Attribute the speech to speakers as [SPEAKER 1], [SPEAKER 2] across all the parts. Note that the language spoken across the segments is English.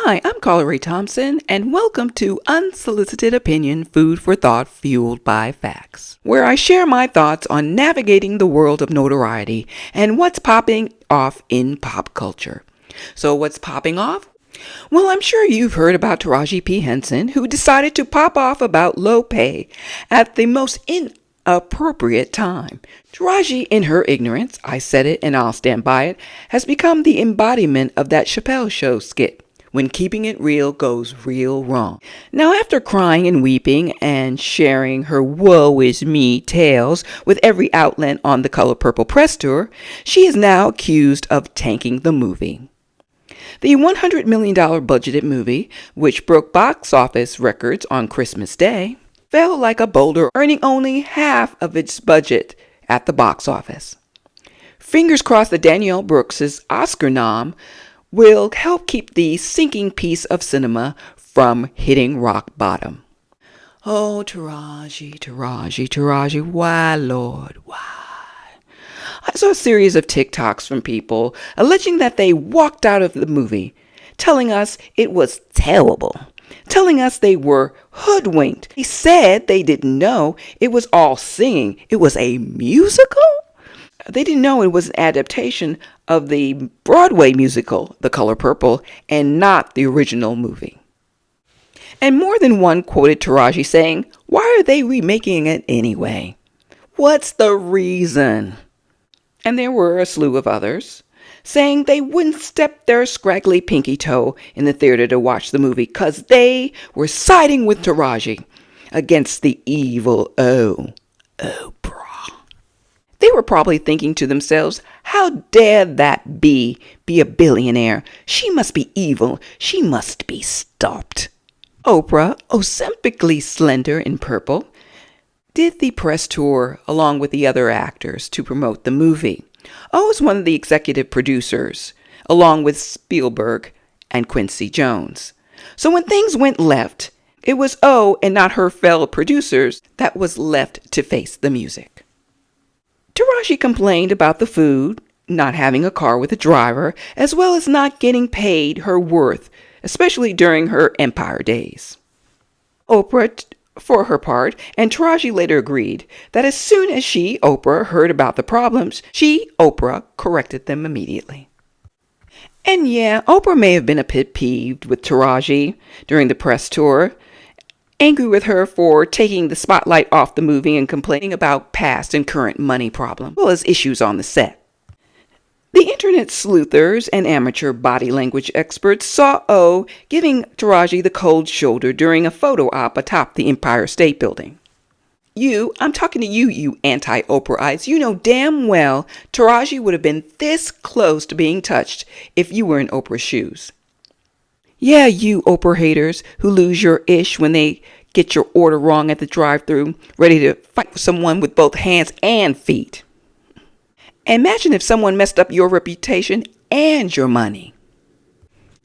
[SPEAKER 1] Hi, I'm Carla Ray Thompson, and welcome to Unsolicited Opinion Food for Thought Fueled by Facts, where I share my thoughts on navigating the world of notoriety and what's popping off in pop culture. So what's popping off? Well, I'm sure you've heard about Taraji P. Henson, who decided to pop off about low pay at the most inappropriate time. Taraji, in her ignorance, I said it and I'll stand by it, has become the embodiment of that Chappelle Show skit, when keeping it real goes real wrong. Now, after crying and weeping and sharing her woe is me tales with every outlet on the Color Purple press tour, she is now accused of tanking the movie. The $100 million budgeted movie, which broke box office records on Christmas Day, fell like a boulder, earning only half of its budget at the box office. Fingers crossed that Danielle Brooks' Oscar nom will help keep the sinking piece of cinema from hitting rock bottom. Oh, Taraji, why, Lord, why? I saw a series of TikToks from people alleging that they walked out of the movie, telling us it was terrible, telling us they were hoodwinked. They said they didn't know it was all singing. It was a musical? They didn't know it was an adaptation of the Broadway musical, The Color Purple, and not the original movie. And more than one quoted Taraji saying, "Why are they remaking it anyway? What's the reason?" And there were a slew of others saying they wouldn't step their scraggly pinky toe in the theater to watch the movie because they were siding with Taraji against the evil Oprah. They were probably thinking to themselves, how dare that be a billionaire? She must be evil. She must be stopped. Oprah, Olympically slender in purple, did the press tour along with the other actors to promote the movie. O was one of the executive producers, along with Spielberg and Quincy Jones. So when things went left, it was O and not her fellow producers that was left to face the music. Taraji complained about the food, not having a car with a driver, as well as not getting paid her worth, especially during her Empire days. Oprah, for her part, and Taraji later agreed that as soon as she, Oprah, heard about the problems, she, Oprah, corrected them immediately. And yeah, Oprah may have been a bit peeved with Taraji during the press tour, angry with her for taking the spotlight off the movie and complaining about past and current money problems, as well as issues on the set. The internet sleuthers and amateur body language experts saw O giving Taraji the cold shoulder during a photo op atop the Empire State Building. I'm talking to you anti-Oprahites. You know damn well Taraji would have been this close to being touched if you were in Oprah's shoes. Yeah, you Oprah haters who lose your ish when they get your order wrong at the drive-thru, ready to fight with someone with both hands and feet. Imagine if someone messed up your reputation and your money.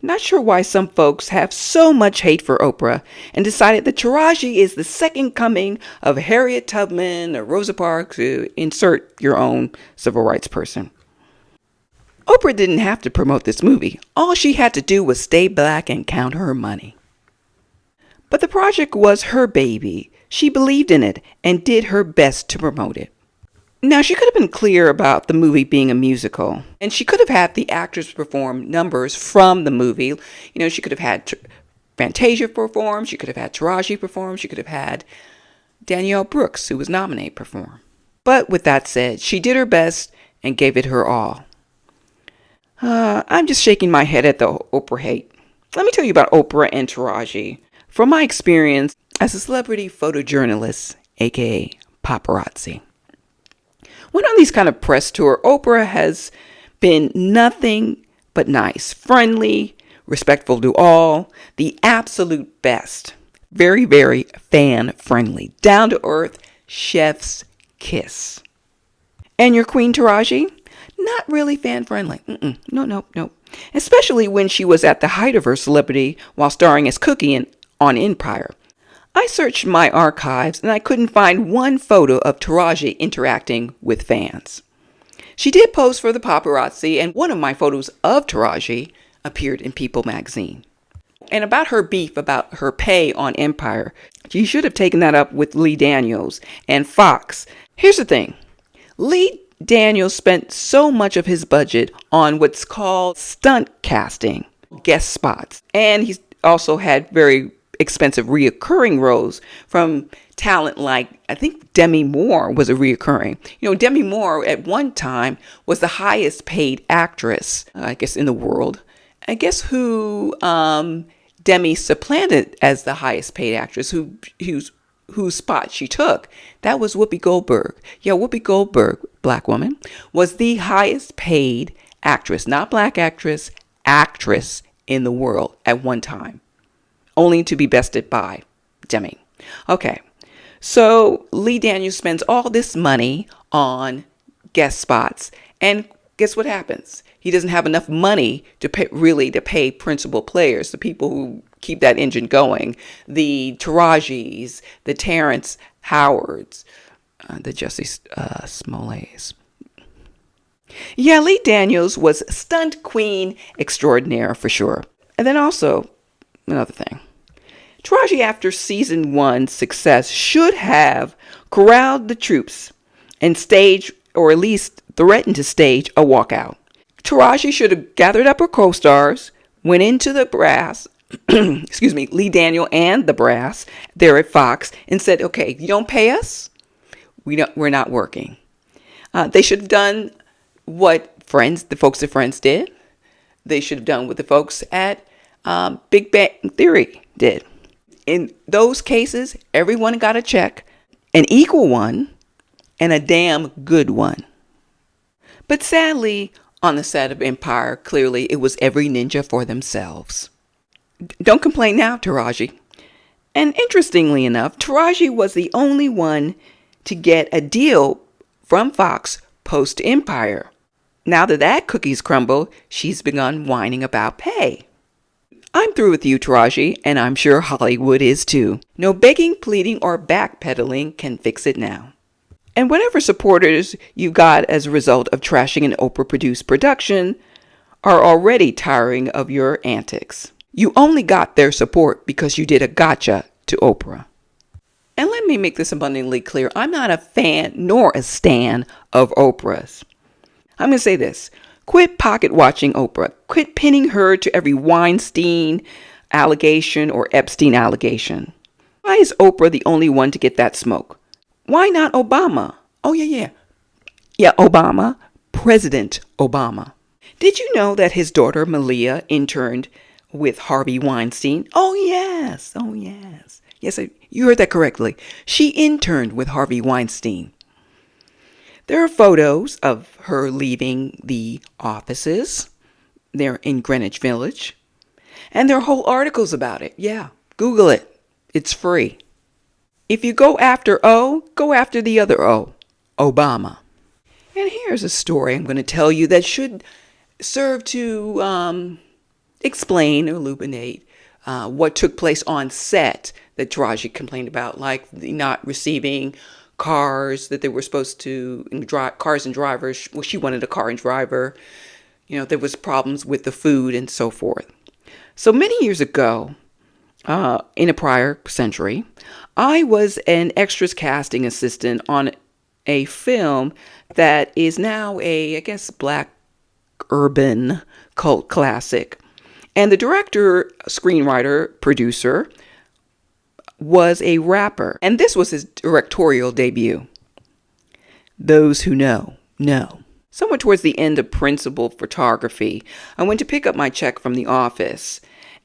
[SPEAKER 1] Not sure why some folks have so much hate for Oprah and decided that Taraji is the second coming of Harriet Tubman or Rosa Parks, insert your own civil rights person. Oprah didn't have to promote this movie. All she had to do was stay black and count her money. But the project was her baby. She believed in it and did her best to promote it. Now, she could have been clear about the movie being a musical, and she could have had the actors perform numbers from the movie. She could have had Fantasia perform, she could have had Taraji perform, she could have had Danielle Brooks, who was nominated, perform. But with that said, she did her best and gave it her all. I'm just shaking my head at the Oprah hate. Let me tell you about Oprah and Taraji from my experience as a celebrity photojournalist, aka paparazzi. When on these kind of press tour, Oprah has been nothing but nice, friendly, respectful to all, the absolute best. Very, very fan-friendly, down-to-earth, chef's kiss. And your queen Taraji? Not really fan-friendly. No. Especially when she was at the height of her celebrity while starring as Cookie on Empire. I searched my archives and I couldn't find one photo of Taraji interacting with fans. She did pose for the paparazzi, and one of my photos of Taraji appeared in People magazine. And about her beef about her pay on Empire, she should have taken that up with Lee Daniels and Fox. Here's the thing. Lee Daniels spent so much of his budget on what's called stunt casting, guest spots. And he's also had very expensive reoccurring roles from talent like, I think Demi Moore was a reoccurring. Demi Moore at one time was the highest paid actress, I guess, in the world. I guess who Demi supplanted as the highest paid actress, whose spot she took. That was Whoopi Goldberg. Yeah, Whoopi Goldberg, black woman, was the highest paid actress, not black actress in the world at one time, only to be bested by Demi. Okay, so Lee Daniels spends all this money on guest spots, and guess what happens? He doesn't have enough money to pay principal players, the people who keep that engine going, the Tarajis, the Terrence Howards, the Jussie Smolletts. Yeah, Lee Daniels was stunt queen extraordinaire for sure. And then also, another thing. Taraji, after season 1's success, should have corralled the troops and staged, or at least threatened to stage, a walkout. Taraji should have gathered up her co-stars, went into the brass, Lee Daniel and the brass there at Fox, and said, okay, you don't pay us, we're not working. They should have done what the folks at Friends did. They should have done what the folks at Big Bang Theory did. In those cases, everyone got a check, an equal one, and a damn good one. But sadly, on the set of Empire, clearly it was every ninja for themselves. Don't complain now, Taraji. And interestingly enough, Taraji was the only one to get a deal from Fox post-Empire. Now that cookie's crumbled, she's begun whining about pay. I'm through with you, Taraji, and I'm sure Hollywood is too. No begging, pleading, or backpedaling can fix it now. And whatever supporters you got as a result of trashing an Oprah-produced production are already tiring of your antics. You only got their support because you did a gotcha to Oprah. And let me make this abundantly clear. I'm not a fan nor a stan of Oprah's. I'm going to say this. Quit pocket watching Oprah. Quit pinning her to every Weinstein allegation or Epstein allegation. Why is Oprah the only one to get that smoke? Why not Obama? Oh, yeah. Yeah, Obama. President Obama. Did you know that his daughter Malia interned with Harvey Weinstein? Oh, yes. Yes, you heard that correctly. She interned with Harvey Weinstein. There are photos of her leaving the offices. They're in Greenwich Village. And there are whole articles about it. Yeah, Google it. It's free. If you go after O, go after the other O, Obama. And here's a story I'm going to tell you that should serve to explain or illuminate what took place on set that Taraji complained about, like not receiving cars that they were supposed to, cars and drivers. Well, she wanted a car and driver. There was problems with the food and so forth. So many years ago, in a prior century, I was an extras casting assistant on a film that is now a, I guess, black urban cult classic. And the director, screenwriter, producer was a rapper. And this was his directorial debut. Those who know. Somewhere towards the end of principal photography, I went to pick up my check from the office.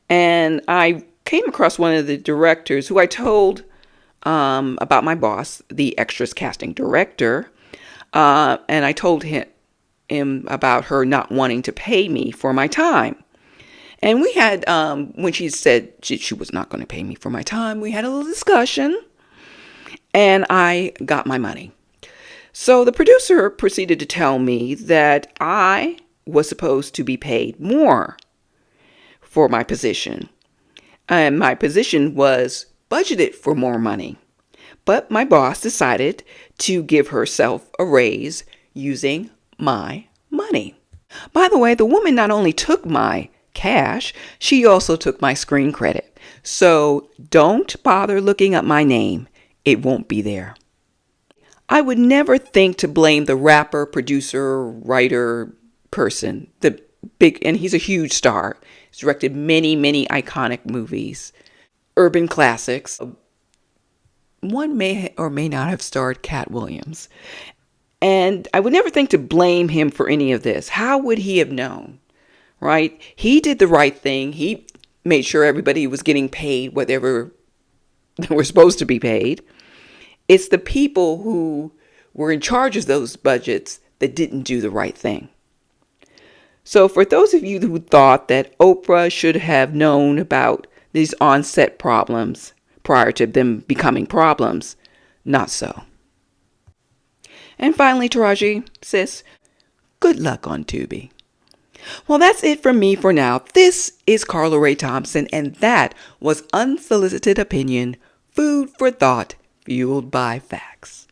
[SPEAKER 1] And I came across one of the directors who I told about my boss, the extras casting director. And I told him about her not wanting to pay me for my time. And we had, when she said she was not going to pay me for my time, we had a little discussion and I got my money. So the producer proceeded to tell me that I was supposed to be paid more for my position. And my position was budgeted for more money. But my boss decided to give herself a raise using my money. By the way, the woman not only took my cash, she also took my screen credit. So don't bother looking up my name. It won't be there. I would never think to blame the rapper, producer, writer person. And he's a huge star. He's directed many, many iconic movies, urban classics. One may or may not have starred Cat Williams. And I would never think to blame him for any of this. How would he have known? Right? He did the right thing. He made sure everybody was getting paid whatever they were supposed to be paid. It's the people who were in charge of those budgets that didn't do the right thing. So for those of you who thought that Oprah should have known about these on-set problems prior to them becoming problems, not so. And finally, Taraji, sis, good luck on Tubi. Well, that's it from me for now. This is Carla Ray Thompson, and that was Unsolicited Opinion, Food for Thought, Fueled by Facts.